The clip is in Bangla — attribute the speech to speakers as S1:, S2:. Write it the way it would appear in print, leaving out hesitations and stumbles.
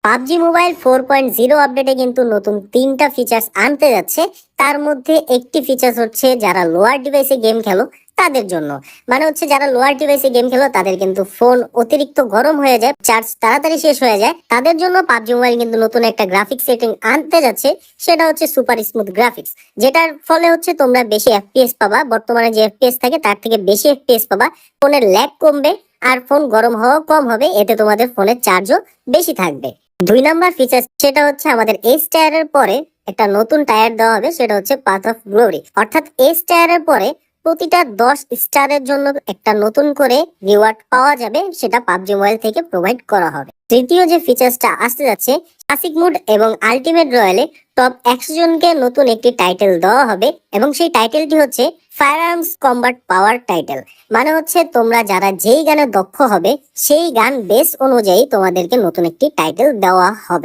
S1: পাবজি মোবাইল 4.0 আপডেটে কিন্তু নতুন 3টা ফিচার্স আনতে যাচ্ছে। তার মধ্যে একটি ফিচার্স হচ্ছে যারা লোয়ার ডিভাইসে গেম খেলো তাদের জন্য। মানে হচ্ছে যারা লোয়ার ডিভাইসে গেম খেলো তাদের কিন্তু ফোন অতিরিক্ত গরম হয়ে যায়, চার্জ তাড়াতাড়ি শেষ হয়ে যায়, তাদের জন্য পাবজি মোবাইল কিন্তু নতুন একটা গ্রাফিক্স সেটিং আনতে যাচ্ছে। সেটা হচ্ছে সুপার স্মুথ গ্রাফিক্স, যেটার ফলে হচ্ছে তোমরা বেশি এফপিএস পাবা। বর্তমানে যে এফপিএস থাকে তার থেকে বেশি এফপিএস পাবা, ফোনের ল্যাগ কমবে আর ফোন গরম হওয়া কম হবে, এতে তোমাদের ফোনের চার্জও বেশি থাকবে। 2 নাম্বার ফিচার সেটা হচ্ছে আমাদের এস টায়ারের পরে একটা নতুন টায়ার দেওয়া হবে, সেটা হচ্ছে পাথ অফ গ্লোরি। অর্থাৎ এস টায়ারের পরে প্রতিটা 10 স্টারের জন্য একটা নতুন করে রিওয়ার্ড পাওয়া যাবে, সেটা পাবজি মোবাইল থেকে প্রোভাইড করা হবে। তৃতীয় যে ফিচার্সটা আসতে যাচ্ছে, ক্লাসিক মুড এবং আলটিমেট রয়্যালে টপ 100 জনকে নতুন একটি টাইটেল দেওয়া হবে এবং সেই টাইটেলটি হচ্ছে ফায়ার আর্মস কম্বাট পাওয়ার টাইটেল। মানে হচ্ছে তোমরা যারা যেই গানে দক্ষ হবে সেই গান বেস অনুযায়ী তোমাদেরকে নতুন একটি টাইটেল দেওয়া হবে।